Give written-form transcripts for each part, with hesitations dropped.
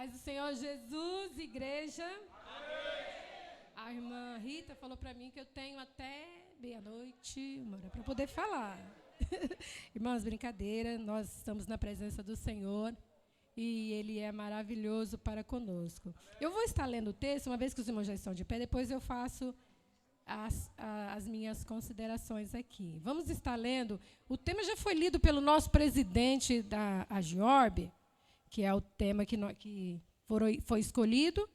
Paz do Senhor Jesus, igreja. Amém. A irmã Rita falou para mim que eu tenho até meia-noite para poder falar. Irmãos, brincadeira, nós estamos na presença do Senhor e Ele é maravilhoso para conosco. Eu vou estar lendo o texto, uma vez que os irmãos já estão de pé, depois eu faço as minhas considerações aqui. Vamos estar lendo, o tema já foi lido pelo nosso presidente da AGIORB, que é o tema que foi escolhido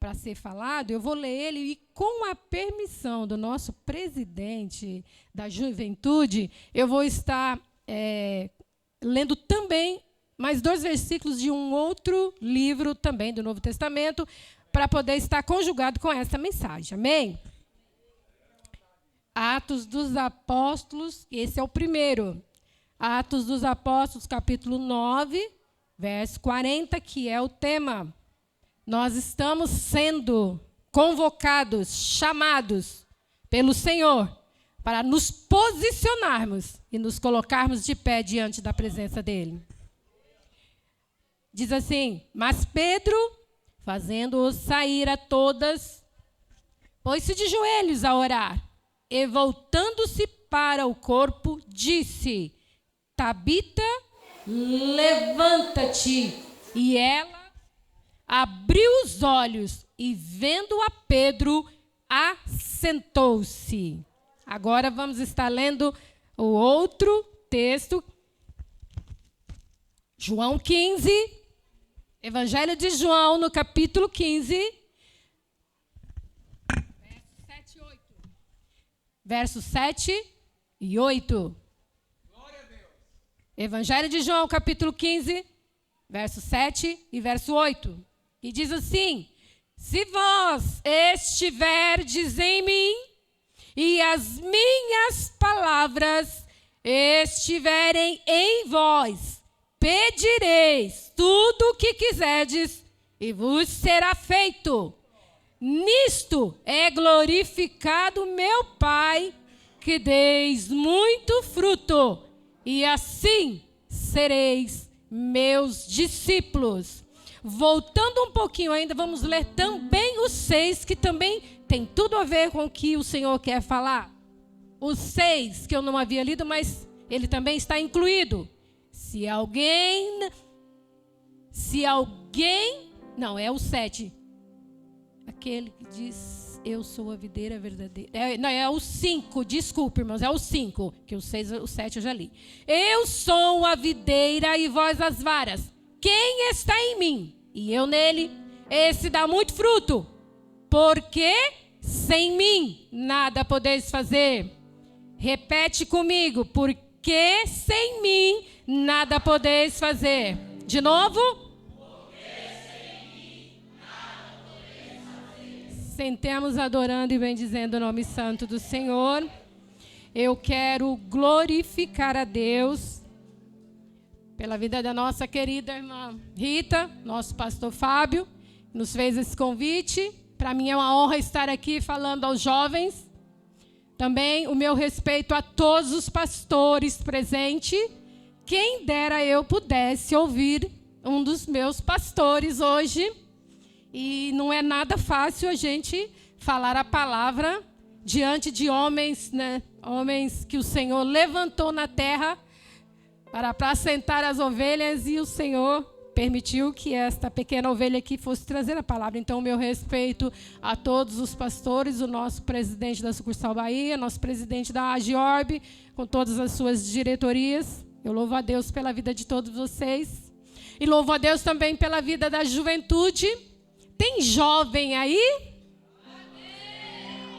para ser falado. Eu vou ler ele e, com a permissão do nosso presidente da Juventude, eu vou estar lendo também mais 2 versículos de um outro livro também do Novo Testamento, para poder estar conjugado com essa mensagem. Amém? Atos dos Apóstolos, esse é o primeiro. Atos dos Apóstolos, capítulo 9, verso 40, que é o tema. Nós estamos sendo convocados, chamados pelo Senhor para nos posicionarmos e nos colocarmos de pé diante da presença dEle. Diz assim: mas Pedro, fazendo-os sair a todas, pôs-se de joelhos a orar, e voltando-se para o corpo, disse: Tabita, levanta-te. E ela abriu os olhos e, vendo a Pedro, assentou-se. Agora vamos estar lendo o outro texto. João 15, Evangelho de João, no capítulo 15, versos 7 e 8. Glória a Deus. Evangelho de João, capítulo 15, verso 7 e verso 8. E diz assim: se vós estiverdes em mim e as minhas palavras estiverem em vós, pedireis tudo o que quiserdes e vos será feito. Nisto é glorificado meu Pai, que deis muito fruto, e assim sereis meus discípulos. Voltando um pouquinho ainda, vamos ler também o 6, que também tem tudo a ver com o que o Senhor quer falar. O 6, que eu não havia lido, mas ele também está incluído. Não, é o 7. Aquele que diz: eu sou a videira verdadeira. É o 5, desculpe, irmãos, é o 5, que o 6, o 7 eu já li. Eu sou a videira e vós as varas. Quem está em mim e eu nele, esse dá muito fruto, porque sem mim nada podeis fazer. Repete comigo: porque sem mim nada podeis fazer. De novo. Sentemos adorando e bendizendo o nome santo do Senhor. Eu quero glorificar a Deus pela vida da nossa querida irmã Rita, nosso pastor Fábio, nos fez esse convite. Para mim é uma honra estar aqui falando aos jovens. Também o meu respeito a todos os pastores presentes. Quem dera eu pudesse ouvir um dos meus pastores hoje. E não é nada fácil a gente falar a palavra diante de homens, né? Homens que o Senhor levantou na terra para apacentar as ovelhas, e o Senhor permitiu que esta pequena ovelha aqui fosse trazer a palavra. Então, meu respeito a todos os pastores, o nosso presidente da sucursal Bahia, nosso presidente da AGIORB, com todas as suas diretorias. Eu louvo a Deus pela vida de todos vocês. E louvo a Deus também pela vida da juventude. Tem jovem aí?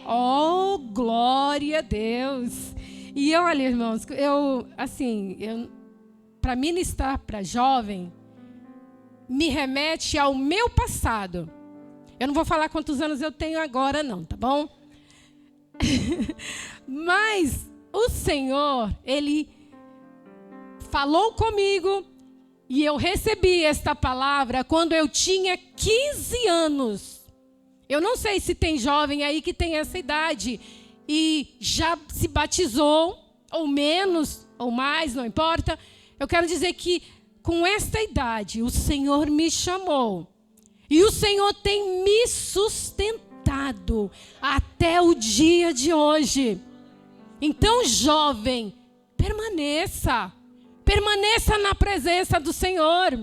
Oh, glória a Deus. E olha, irmãos, para ministrar para jovem, me remete ao meu passado. Eu não vou falar quantos anos eu tenho agora, não, tá bom? Mas o Senhor, Ele falou comigo. E eu recebi esta palavra quando eu tinha 15 anos. Eu não sei se tem jovem aí que tem essa idade e já se batizou, ou menos, ou mais, não importa. Eu quero dizer que com esta idade o Senhor me chamou E o Senhor tem me sustentado até o dia de hoje. Então, jovem, permaneça na presença do Senhor.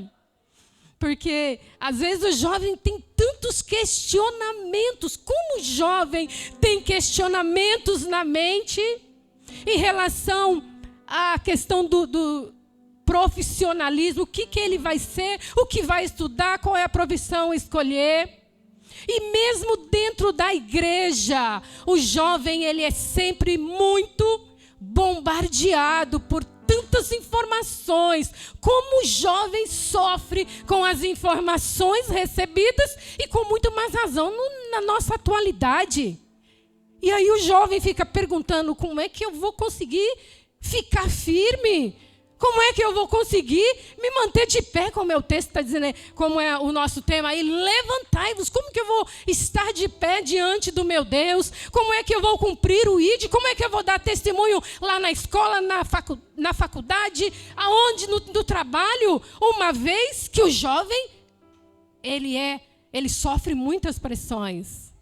Porque, às vezes, o jovem tem tantos questionamentos. Como o jovem tem questionamentos na mente em relação à questão do profissionalismo, o que ele vai ser, o que vai estudar, qual é a profissão a escolher. E mesmo dentro da igreja, o jovem ele é sempre muito bombardeado por tantas informações. Como o jovem sofre com as informações recebidas e com muito mais razão na nossa atualidade. E aí o jovem fica perguntando, como é que eu vou conseguir ficar firme? Como é que eu vou conseguir me manter de pé, como o texto está dizendo, como é o nosso tema aí, levantai-vos. Como que eu vou estar de pé diante do meu Deus? Como é que eu vou cumprir o ID? Como é que eu vou dar testemunho lá na escola, na faculdade, aonde, no trabalho? Uma vez que o jovem, ele sofre muitas pressões.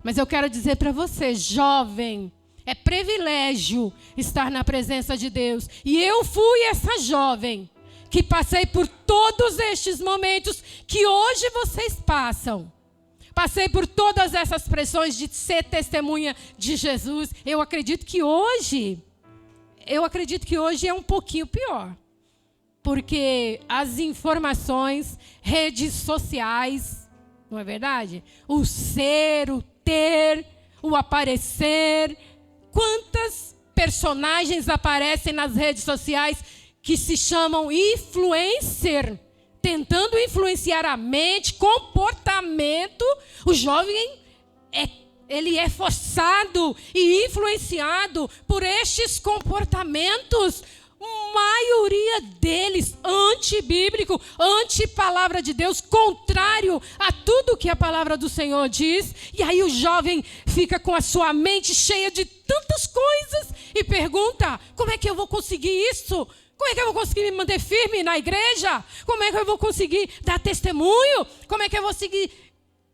Mas eu quero dizer para você, jovem, é privilégio estar na presença de Deus. E eu fui essa jovem que passei por todos estes momentos que hoje vocês passam. Passei por todas essas pressões de ser testemunha de Jesus. Eu acredito que hoje é um pouquinho pior. Porque as informações, redes sociais, não é verdade? O ser, o ter, o aparecer. Quantas personagens aparecem nas redes sociais que se chamam influencer, tentando influenciar a mente, comportamento. O jovem ele é forçado e influenciado por estes comportamentos. Maioria deles antibíblico, anti-palavra de Deus, contrário a tudo que a palavra do Senhor diz. E aí o jovem fica com a sua mente cheia de tantas coisas e pergunta, como é que eu vou conseguir isso? Como é que eu vou conseguir me manter firme na igreja? Como é que eu vou conseguir dar testemunho? Como é que eu vou conseguir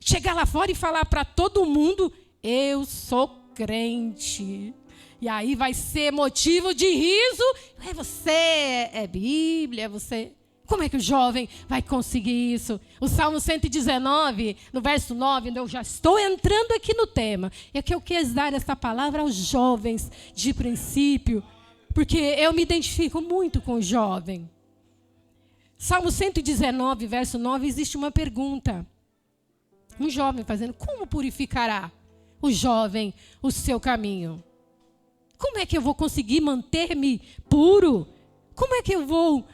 chegar lá fora e falar para todo mundo, eu sou crente? E aí vai ser motivo de riso. Você é Bíblia, você... Como é que o jovem vai conseguir isso? O Salmo 119, no verso 9, eu já estou entrando aqui no tema. É que eu quis dar essa palavra aos jovens de princípio, porque eu me identifico muito com o jovem. Salmo 119, verso 9, existe uma pergunta. Um jovem fazendo, como purificará o jovem o seu caminho? Como é que eu vou conseguir manter-me puro? Como é que eu vou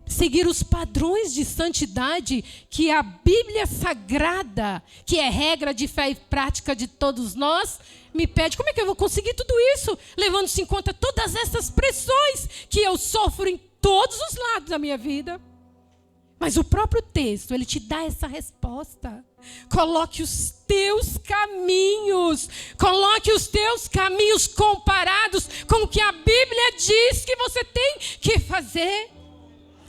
seguir os padrões de santidade que a Bíblia Sagrada, que é regra de fé e prática de todos nós, me pede? Como é que eu vou conseguir tudo isso, levando-se em conta todas essas pressões que eu sofro em todos os lados da minha vida? Mas o próprio texto, ele te dá essa resposta. Coloque os teus caminhos comparados com o que a Bíblia diz que você tem que fazer.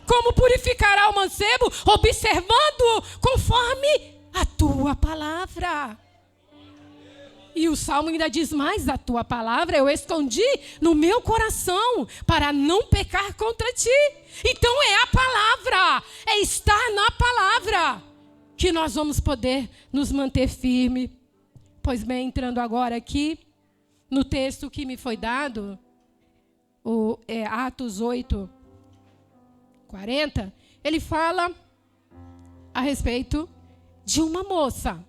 Como purificará o mancebo? Observando conforme a tua palavra. E o Salmo ainda diz mais, a tua palavra eu escondi no meu coração para não pecar contra ti. Então é a palavra, é estar na palavra que nós vamos poder nos manter firme. Pois bem, entrando agora aqui no texto que me foi dado, Atos 8, 40, ele fala a respeito de uma moça.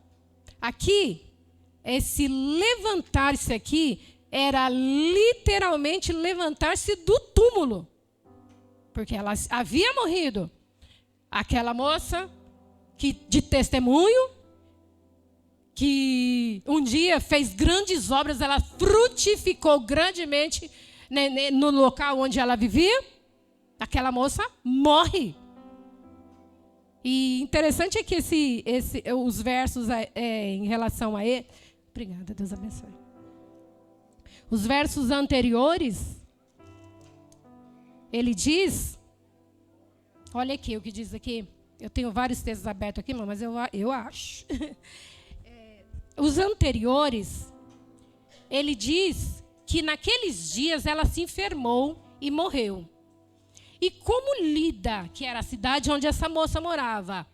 Aqui, esse levantar-se aqui era literalmente levantar-se do túmulo. Porque ela havia morrido. Aquela moça de testemunho, que um dia fez grandes obras, ela frutificou grandemente no local onde ela vivia. Aquela moça morre. E interessante é que os versos em relação a ele... Obrigada, Deus abençoe. Os versos anteriores, ele diz... Olha aqui o que diz aqui. Eu tenho vários textos abertos aqui, mas eu acho. Os anteriores, ele diz que naqueles dias ela se enfermou e morreu. E como Lida, que era a cidade onde essa moça morava,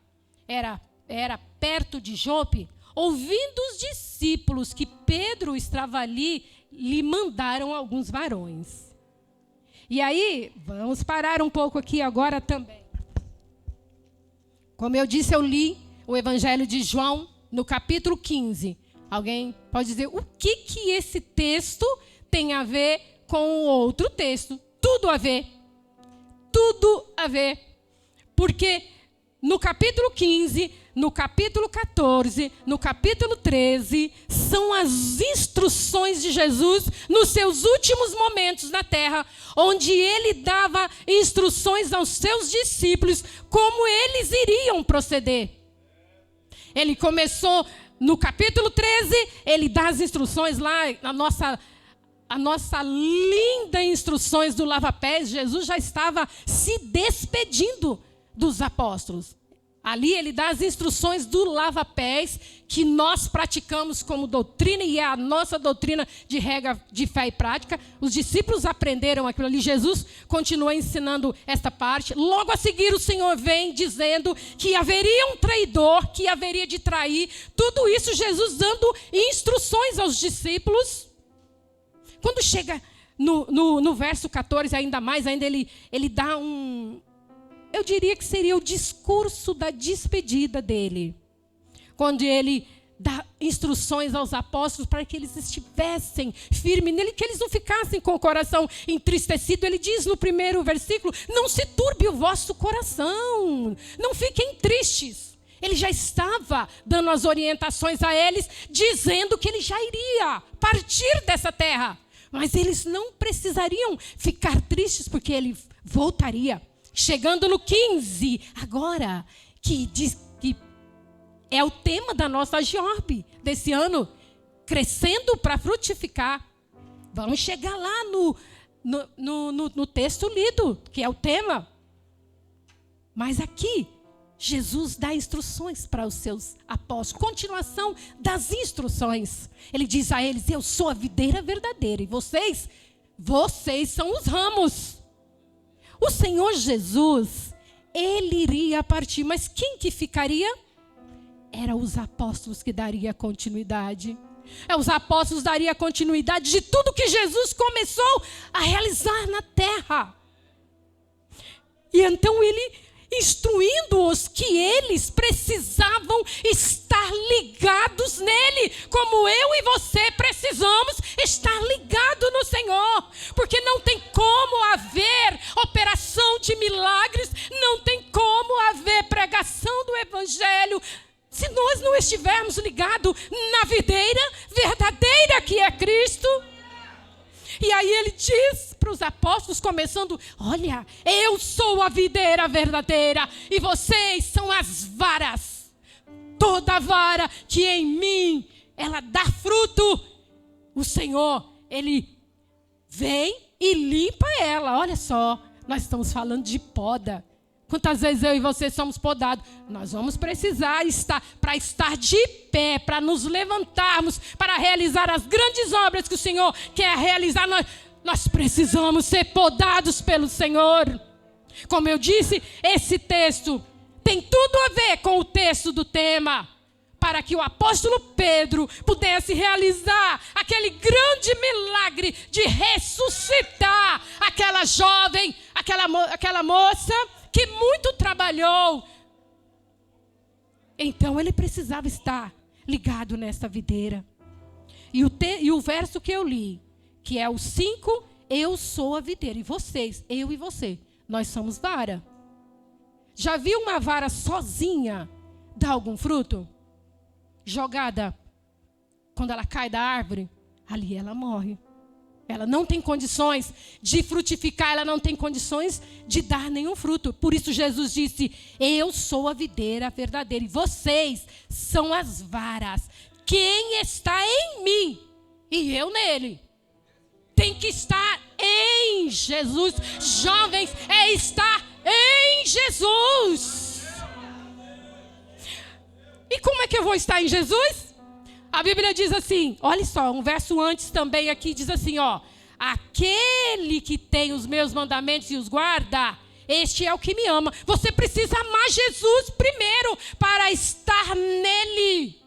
era perto de Jope, ouvindo os discípulos que Pedro estava ali, lhe mandaram alguns varões. E aí, vamos parar um pouco aqui agora também. Como eu disse, eu li o Evangelho de João, no capítulo 15. Alguém pode dizer o que esse texto tem a ver com o outro texto? Tudo a ver. Tudo a ver. Porque no capítulo 15, no capítulo 14, no capítulo 13, são as instruções de Jesus nos seus últimos momentos na terra, onde ele dava instruções aos seus discípulos como eles iriam proceder. Ele começou no capítulo 13, ele dá as instruções lá, a nossa linda instruções do lava-pés. Jesus já estava se despedindo dos apóstolos. Ali ele dá as instruções do lava-pés, que nós praticamos como doutrina, e é a nossa doutrina de regra de fé e prática. Os discípulos aprenderam aquilo ali, Jesus continua ensinando esta parte. Logo a seguir o Senhor vem dizendo que haveria um traidor, que haveria de trair. Tudo isso Jesus dando instruções aos discípulos. Quando chega no verso 14, ainda ele dá eu diria que seria o discurso da despedida dele. Quando ele dá instruções aos apóstolos para que eles estivessem firmes nele, que eles não ficassem com o coração entristecido. Ele diz no primeiro versículo: não se turbe o vosso coração, não fiquem tristes. Ele já estava dando as orientações a eles, dizendo que ele já iria partir dessa terra. Mas eles não precisariam ficar tristes, porque ele voltaria. Chegando no 15, agora, que diz que é o tema da nossa Agiorbe desse ano, crescendo para frutificar. Vamos chegar lá no texto lido, que é o tema. Mas aqui, Jesus dá instruções para os seus apóstolos. Continuação das instruções. Ele diz a eles: eu sou a videira verdadeira e vocês são os ramos. O Senhor Jesus, ele iria partir, mas quem que ficaria? Eram os apóstolos que daria continuidade. Os apóstolos dariam continuidade de tudo que Jesus começou a realizar na terra. E então ele, instruindo-os que eles precisavam estar ligados nele, como eu e você precisamos estar ligados no Senhor, porque não tem como haver operação de milagres, não tem como haver pregação do Evangelho, se nós não estivermos ligados na videira verdadeira que é Cristo. E aí ele diz para os apóstolos, começando: olha, eu sou a videira verdadeira e vocês são as varas. Toda vara que em mim ela dá fruto, o Senhor, ele vem e limpa ela. Olha só, nós estamos falando de poda. Quantas vezes eu e você somos podados? Nós vamos precisar para estar de pé, para nos levantarmos, para realizar as grandes obras que o Senhor quer realizar. Nós precisamos ser podados pelo Senhor. Como eu disse, esse texto tem tudo a ver com o texto do tema, para que o apóstolo Pedro pudesse realizar aquele grande milagre de ressuscitar aquela jovem, aquela moça que muito trabalhou. Então ele precisava estar ligado nessa videira. E o verso que eu li, que é o 5, eu sou a videira. E vocês, eu e você, nós somos vara. Já viu uma vara sozinha dar algum fruto? Jogada, quando ela cai da árvore, ali ela morre. Ela não tem condições de frutificar, ela não tem condições de dar nenhum fruto. Por isso Jesus disse: eu sou a videira verdadeira e vocês são as varas. Quem está em mim e eu nele, tem que estar em Jesus. Jovens, é estar em Jesus. E como é que eu vou estar em Jesus? A Bíblia diz assim, olha só, um verso antes também aqui diz assim, ó. Aquele que tem os meus mandamentos e os guarda, este é o que me ama. Você precisa amar Jesus primeiro para estar nele.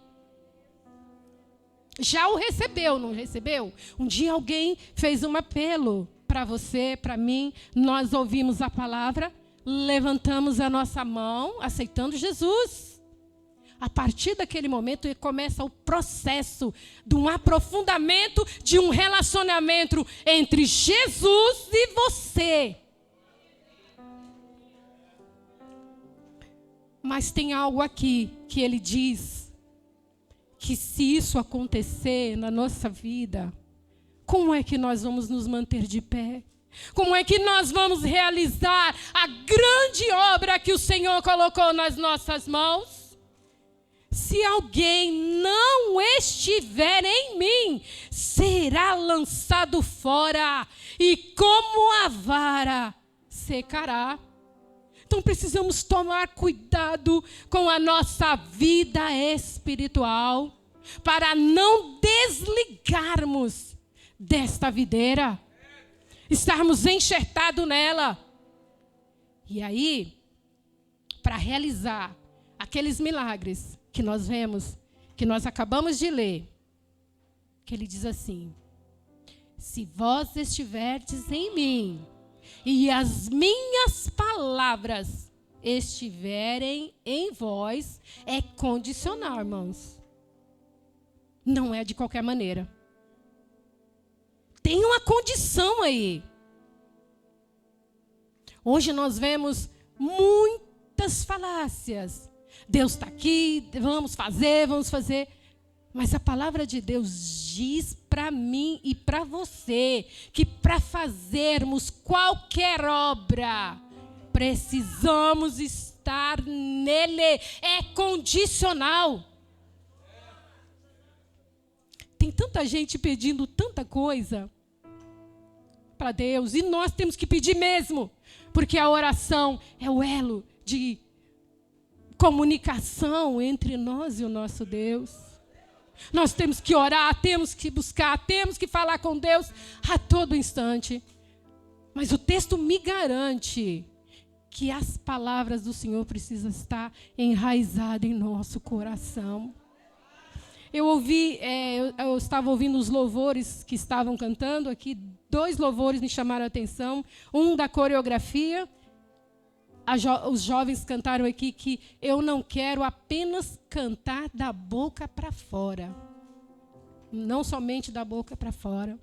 Já o recebeu, não recebeu? Um dia alguém fez um apelo para você, para mim. Nós ouvimos a palavra, levantamos a nossa mão, aceitando Jesus. A partir daquele momento começa o processo de um aprofundamento de um relacionamento entre Jesus e você. Mas tem algo aqui que ele diz que se isso acontecer na nossa vida, como é que nós vamos nos manter de pé? Como é que nós vamos realizar a grande obra que o Senhor colocou nas nossas mãos? Se alguém não estiver em mim, será lançado fora, e como a vara secará. Então precisamos tomar cuidado com a nossa vida espiritual, para não desligarmos desta videira, estarmos enxertados nela. E aí, para realizar aqueles milagres que nós vemos, que nós acabamos de ler, que ele diz assim: se vós estiverdes em mim, e as minhas palavras estiverem em vós, é condicional, irmãos. Não é de qualquer maneira. Tem uma condição aí. Hoje nós vemos muitas falácias. Deus está aqui, vamos fazer. Mas a palavra de Deus diz para mim e para você que para fazermos qualquer obra, precisamos estar nele. É condicional. Tem tanta gente pedindo tanta coisa para Deus, e nós temos que pedir mesmo, porque a oração é o elo de comunicação entre nós e o nosso Deus. Nós temos que orar, temos que buscar, temos que falar com Deus a todo instante. Mas o texto me garante que as palavras do Senhor precisam estar enraizadas em nosso coração. Eu estava ouvindo os louvores que estavam cantando aqui. 2 louvores me chamaram a atenção. Um da coreografia. Os jovens cantaram aqui que eu não quero apenas cantar da boca para fora. Não somente da boca para fora.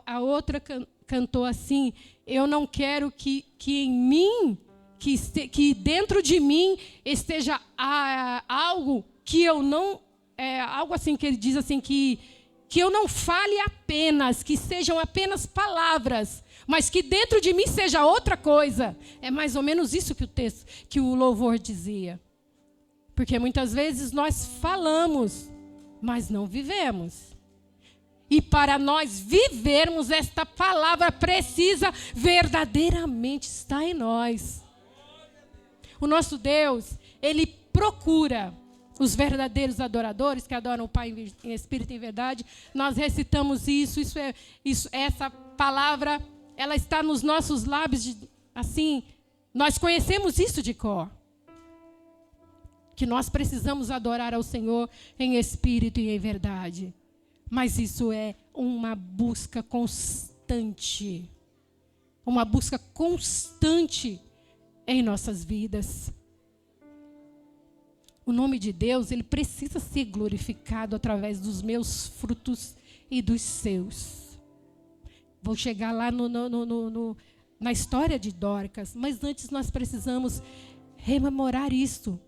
A outra cantou assim: eu não quero que em mim, que dentro de mim esteja algo que eu não... algo assim que ele diz assim, que eu não fale apenas, que sejam apenas palavras, mas que dentro de mim seja outra coisa. É mais ou menos isso que o louvor dizia. Porque muitas vezes nós falamos, mas não vivemos. E para nós vivermos, esta palavra precisa verdadeiramente estar em nós. O nosso Deus, Ele procura os verdadeiros adoradores que adoram o Pai em espírito e em verdade. Nós recitamos isso, essa palavra, ela está nos nossos lábios, assim, nós conhecemos isso de cor. Que nós precisamos adorar ao Senhor em espírito e em verdade. Mas isso é uma busca constante. Uma busca constante em nossas vidas. O nome de Deus, ele precisa ser glorificado através dos meus frutos e dos seus. Vou chegar lá na história de Dorcas, mas antes nós precisamos rememorar isto,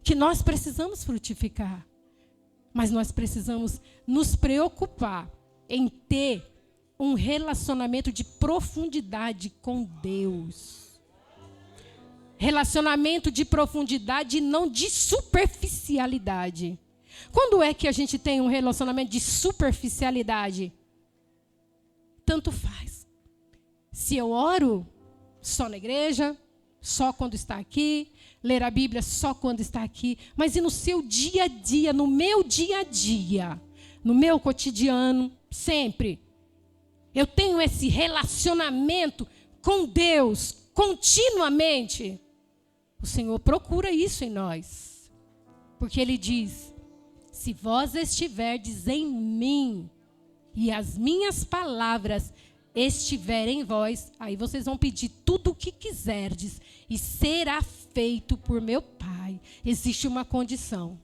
que nós precisamos frutificar, mas nós precisamos nos preocupar em ter um relacionamento de profundidade com Deus. Relacionamento de profundidade e não de superficialidade. Quando é que a gente tem um relacionamento de superficialidade? Tanto faz. Se eu oro só na igreja, só quando está aqui, ler a Bíblia só quando está aqui, mas e no seu dia a dia, no meu dia a dia, no meu cotidiano, sempre. Eu tenho esse relacionamento com Deus continuamente. O Senhor procura isso em nós, porque Ele diz: se vós estiverdes em mim e as minhas palavras estiverem em vós, aí vocês vão pedir tudo o que quiserdes e será feito por meu Pai. Existe uma condição,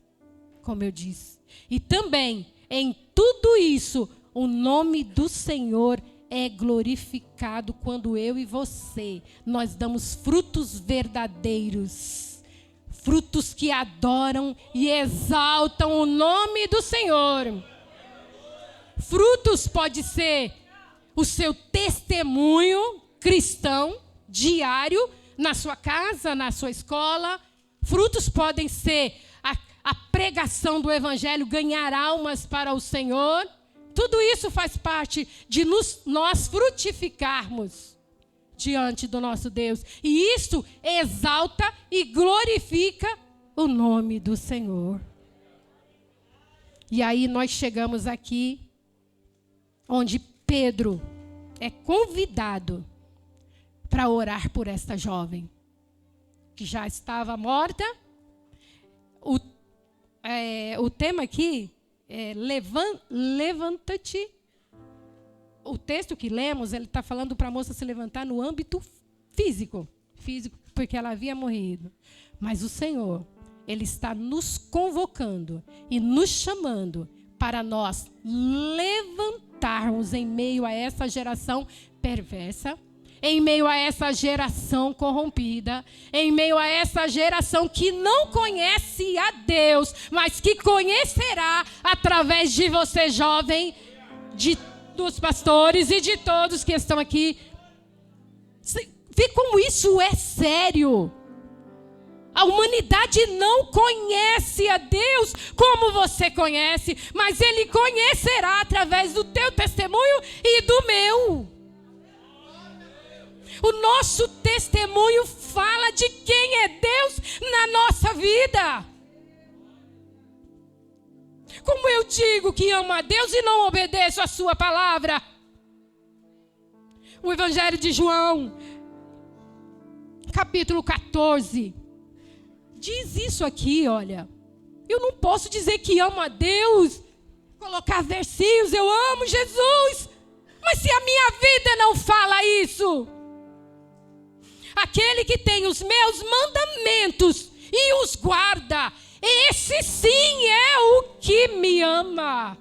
como eu disse. E também, em tudo isso, o nome do Senhor é glorificado quando eu e você, nós damos frutos verdadeiros. Frutos que adoram e exaltam o nome do Senhor. Frutos pode ser o seu testemunho cristão diário na sua casa, na sua escola. Frutos podem ser a pregação do Evangelho, ganhar almas para o Senhor. Tudo isso faz parte de nós frutificarmos diante do nosso Deus. E isso exalta e glorifica o nome do Senhor. E aí nós chegamos aqui, onde Pedro é convidado para orar por esta jovem, que já estava morta. O tema aqui é levanta-te. O texto que lemos, ele está falando para a moça se levantar no âmbito físico, porque ela havia morrido. Mas o Senhor, Ele está nos convocando e nos chamando para nós levantarmos em meio a essa geração perversa, em meio a essa geração corrompida, em meio a essa geração que não conhece a Deus, mas que conhecerá através de você, jovem, dos pastores e de todos que estão aqui. Vê como isso é sério. A humanidade não conhece a Deus como você conhece, mas Ele conhecerá através do teu testemunho e do meu. O nosso testemunho fala de quem é Deus na nossa vida. Como eu digo que amo a Deus e não obedeço a sua palavra? O Evangelho de João, capítulo 14, diz isso aqui, olha. Eu não posso dizer que amo a Deus, colocar versinhos, eu amo Jesus, mas se a minha vida não fala isso. Aquele que tem os meus mandamentos e os guarda, esse sim é o que me ama.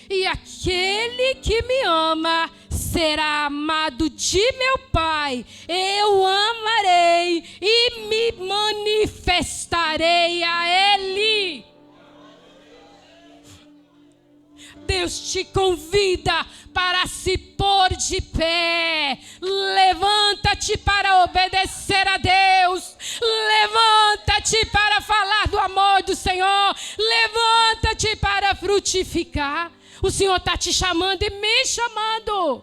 E aquele que me ama será amado de meu Pai. Eu amarei e me manifestarei a Ele. Deus te convida para se pôr de pé. Levanta-te para obedecer a Deus. Levanta-te para falar do amor do Senhor. Levanta-te para frutificar. O Senhor está te chamando e me chamando.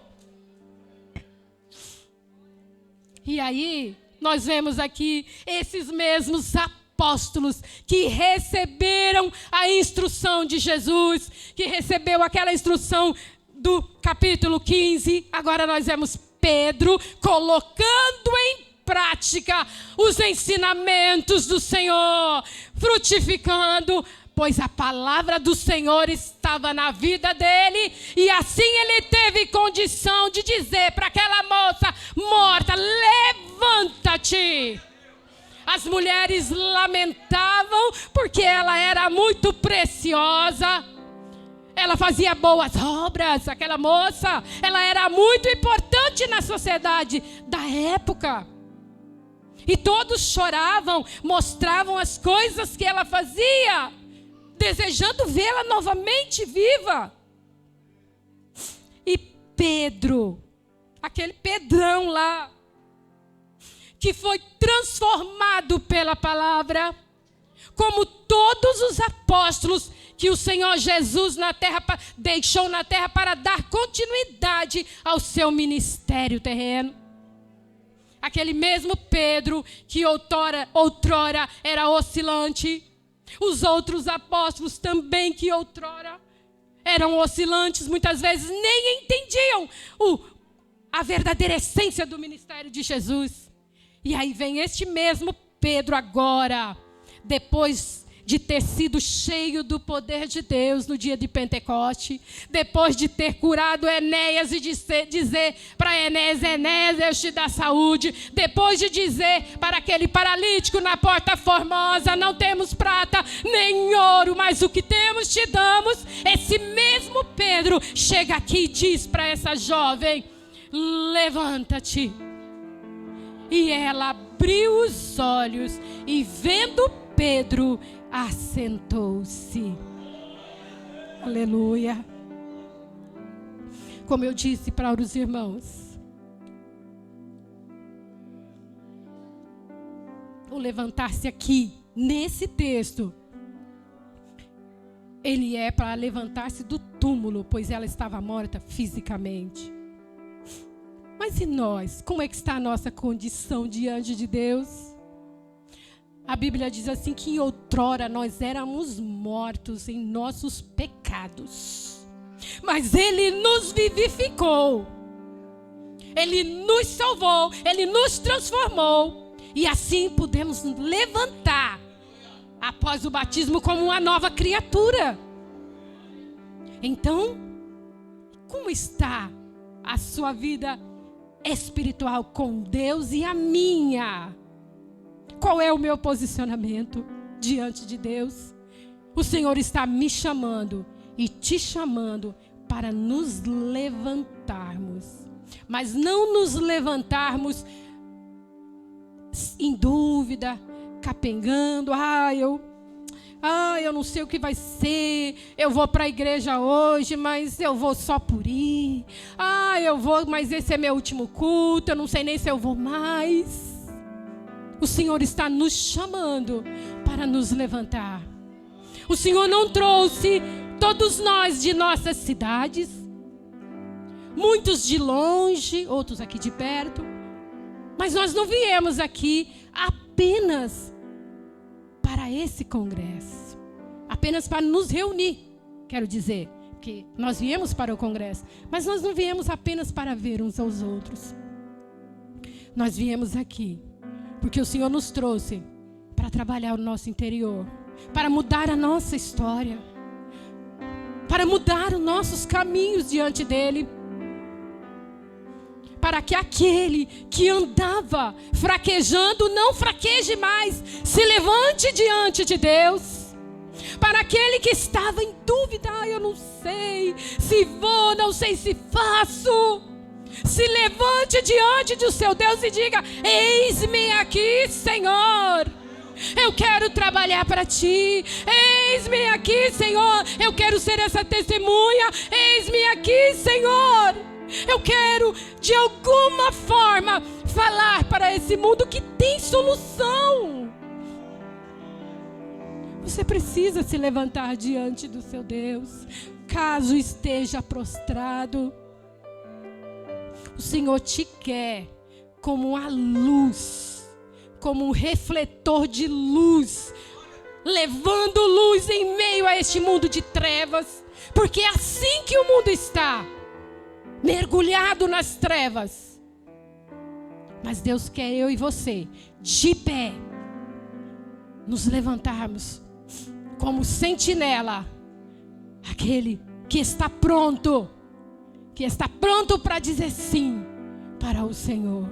E aí, nós vemos aqui esses mesmos apóstolos que receberam a instrução de Jesus, que recebeu aquela instrução do capítulo 15. Agora nós vemos Pedro colocando em prática os ensinamentos do Senhor, frutificando, pois a palavra do Senhor estava na vida dele, e assim ele teve condição de dizer para aquela moça morta: levanta-te. As mulheres lamentavam porque ela era muito preciosa. Ela fazia boas obras, aquela moça. Ela era muito importante na sociedade da época. E todos choravam, mostravam as coisas que ela fazia, desejando vê-la novamente viva. E Pedro, aquele Pedrão lá, que foi transformado pela palavra, como todos os apóstolos que o Senhor Jesus deixou na terra para dar continuidade ao seu ministério terreno. Aquele mesmo Pedro que outrora era oscilante. Os outros apóstolos também que outrora eram oscilantes, muitas vezes nem entendiam a verdadeira essência do ministério de Jesus. E aí vem este mesmo Pedro agora, depois de ter sido cheio do poder de Deus no dia de Pentecoste, depois de ter curado Enéas e de dizer para Enéas, Enéas, Deus te dá saúde, depois de dizer para aquele paralítico na Porta Formosa, não temos prata nem ouro, mas o que temos te damos. Esse mesmo Pedro chega aqui e diz para essa jovem, levanta-te. E ela abriu os olhos e vendo Pedro, assentou-se. Aleluia. Como eu disse para os irmãos, o levantar-se aqui, nesse texto, ele é para levantar-se do túmulo, pois ela estava morta fisicamente. Mas e nós? Como é que está a nossa condição diante de Deus? A Bíblia diz assim que outrora nós éramos mortos em nossos pecados. Mas Ele nos vivificou. Ele nos salvou. Ele nos transformou. E assim pudemos levantar após o batismo como uma nova criatura. Então, como está a sua vida espiritual com Deus e a minha? Qual é o meu posicionamento diante de Deus? O Senhor está me chamando e te chamando para nos levantarmos. Mas não nos levantarmos em dúvida, capengando. Eu não sei o que vai ser. Eu vou para a igreja hoje, mas eu vou só por ir. Eu vou, mas esse é meu último culto. Eu não sei nem se eu vou mais. O Senhor está nos chamando para nos levantar. O Senhor não trouxe todos nós de nossas cidades, muitos de longe, outros aqui de perto, mas nós não viemos aqui apenas para esse congresso, apenas para nos reunir, quero dizer, que nós viemos para o congresso, mas nós não viemos apenas para ver uns aos outros. Nós viemos aqui porque o Senhor nos trouxe para trabalhar o nosso interior, para mudar a nossa história, para mudar os nossos caminhos diante dEle, para que aquele que andava fraquejando não fraqueje mais, se levante diante de Deus. Para aquele que estava em dúvida, eu não sei se vou, não sei se faço, se levante diante do seu Deus e diga: eis-me aqui, Senhor. Eu quero trabalhar para ti. Eis-me aqui, Senhor. Eu quero ser essa testemunha. Eis-me aqui, Senhor. Eu quero, de alguma forma, falar para esse mundo que tem solução. Você precisa se levantar diante do seu Deus, caso esteja prostrado. O Senhor te quer como a luz, como um refletor de luz, levando luz em meio a este mundo de trevas, porque é assim que o mundo está, mergulhado nas trevas. Mas Deus quer eu e você, de pé, nos levantarmos como sentinela, aquele que está pronto para dizer sim para o Senhor.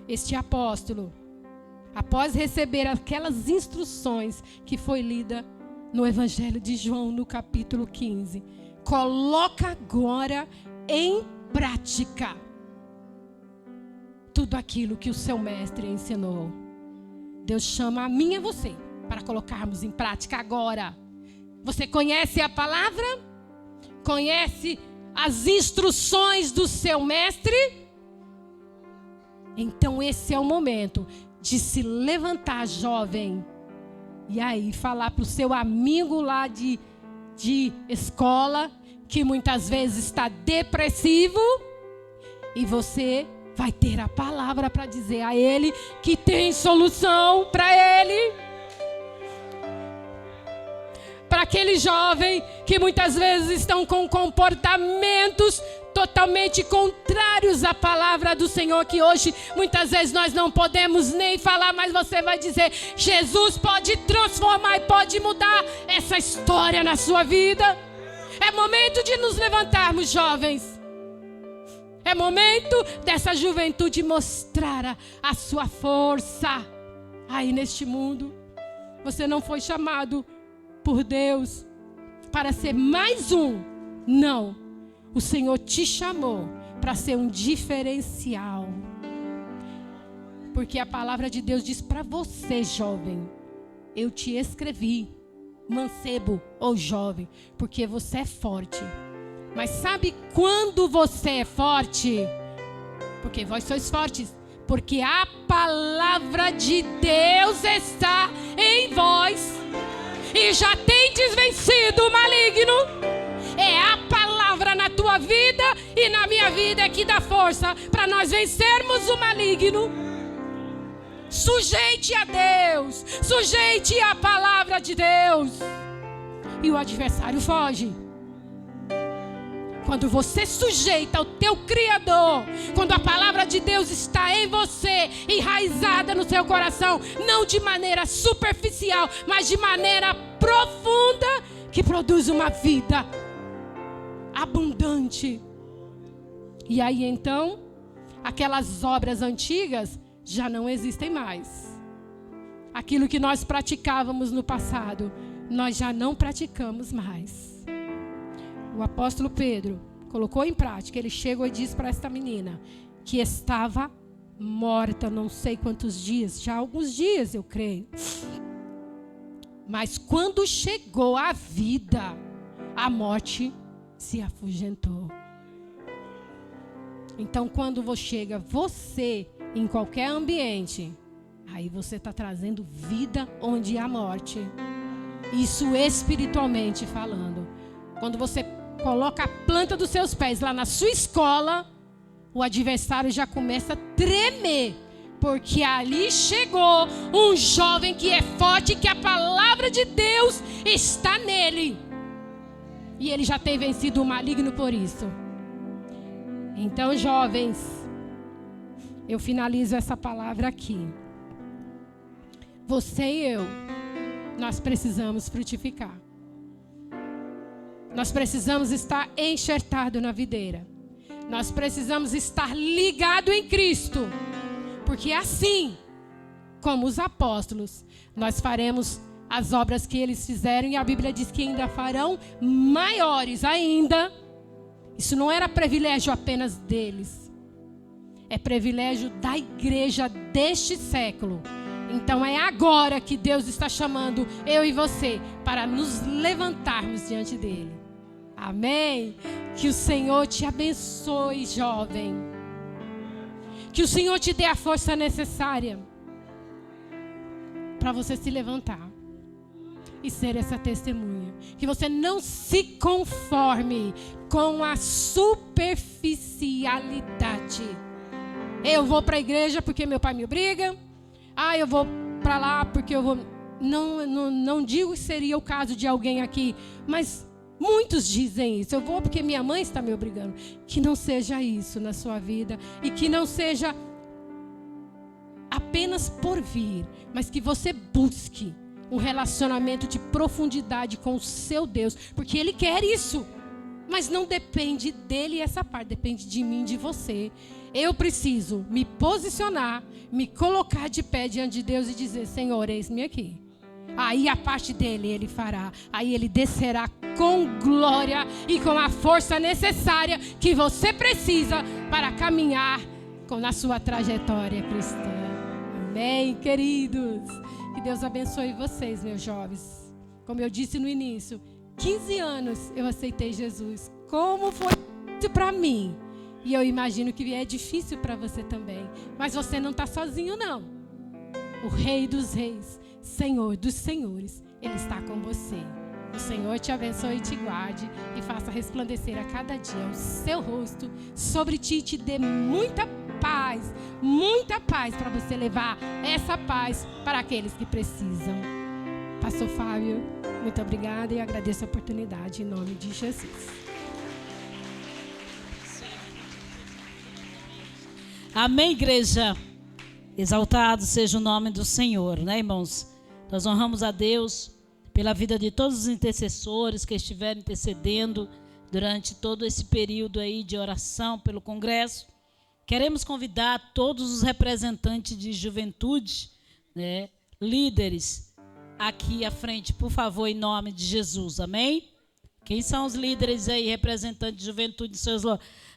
Este apóstolo, após receber aquelas instruções que foi lida no Evangelho de João, no capítulo 15, coloca agora em prática tudo aquilo que o seu mestre ensinou. Deus chama a mim e a você para colocarmos em prática agora. Você conhece a palavra? Conhece as instruções do seu mestre? Então esse é o momento de se levantar, jovem, E aí falar para o seu amigo lá de escola, que muitas vezes está depressivo, e você vai ter a palavra para dizer a ele que tem solução para ele. Para aquele jovem que muitas vezes estão com comportamentos totalmente contrários à palavra do Senhor, que hoje muitas vezes nós não podemos nem falar, mas você vai dizer: Jesus pode transformar e pode mudar essa história na sua vida. É momento de nos levantarmos, jovens. É momento dessa juventude mostrar a sua força aí neste mundo. Você não foi chamado por Deus para ser mais um. Não. O Senhor te chamou para ser um diferencial. Porque a palavra de Deus diz para você, jovem: eu te escrevi, mancebo ou jovem, porque você é forte. Mas sabe quando você é forte? Porque vós sois fortes. Porque a palavra de Deus está em vós. E já tendes vencido o maligno. É a palavra na tua vida e na minha vida que dá força para nós vencermos o maligno. Sujeite a Deus. Sujeite a palavra de Deus. E o adversário foge. Quando você sujeita ao teu Criador, quando a palavra de Deus está em você, enraizada no seu coração, não de maneira superficial, mas de maneira profunda, que produz uma vida abundante. E aí então, aquelas obras antigas já não existem mais. Aquilo que nós praticávamos no passado, nós já não praticamos mais. O apóstolo Pedro colocou em prática. Ele chegou e disse para esta menina que estava morta, não sei quantos dias, já alguns dias eu creio. Mas quando chegou a vida, a morte se afugentou. Então quando chega você em qualquer ambiente, aí você está trazendo vida onde há morte. Isso espiritualmente falando. Quando você coloca a planta dos seus pés lá na sua escola, o adversário já começa a tremer, porque ali chegou um jovem que é forte, que a palavra de Deus está nele, e ele já tem vencido o maligno por isso. Então, jovens, eu finalizo essa palavra aqui. Você e eu, nós precisamos frutificar. Nós precisamos estar enxertado na videira. Nós precisamos estar ligado em Cristo. Porque assim, como os apóstolos, nós faremos as obras que eles fizeram. E a Bíblia diz que ainda farão maiores ainda. Isso não era privilégio apenas deles. É privilégio da igreja deste século. Então é agora que Deus está chamando eu e você para nos levantarmos diante dele. Amém? Que o Senhor te abençoe, jovem. Que o Senhor te dê a força necessária para você se levantar e ser essa testemunha. Que você não se conforme com a superficialidade. Eu vou para a igreja porque meu pai me obriga. Eu vou para lá porque eu vou... Não digo que seria o caso de alguém aqui, mas muitos dizem isso. Eu vou porque minha mãe está me obrigando. Que não seja isso na sua vida. E que não seja apenas por vir, mas que você busque um relacionamento de profundidade com o seu Deus. Porque Ele quer isso. Mas não depende dele essa parte. Depende de mim, de você. Eu preciso me posicionar, me colocar de pé diante de Deus e dizer: Senhor, eis-me aqui. Aí a parte dele ele fará. Aí ele descerá com glória e com a força necessária que você precisa para caminhar na sua trajetória cristã. Amém, queridos? Que Deus abençoe vocês, meus jovens. Como eu disse no início, 15 anos eu aceitei Jesus. Como foi isso para mim? E eu imagino que é difícil para você também. Mas você não está sozinho, não. o Rei dos Reis, Senhor dos Senhores, Ele está com você. O Senhor te abençoe e te guarde e faça resplandecer a cada dia o seu rosto sobre ti e te dê muita paz para você levar essa paz para aqueles que precisam. Pastor Fábio, muito obrigada e agradeço a oportunidade em nome de Jesus. Amém, igreja? Exaltado seja o nome do Senhor, né, irmãos? Nós honramos a Deus pela vida de todos os intercessores que estiveram intercedendo durante todo esse período aí de oração pelo Congresso. Queremos convidar todos os representantes de juventude, né, líderes, aqui à frente, por favor, em nome de Jesus, amém? Quem são os líderes aí, representantes de juventude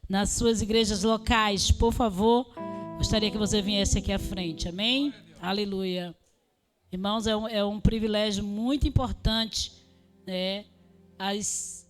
nas suas igrejas locais? Por favor, gostaria que você viesse aqui à frente, amém? Aleluia. Irmãos, é um privilégio muito importante, né? As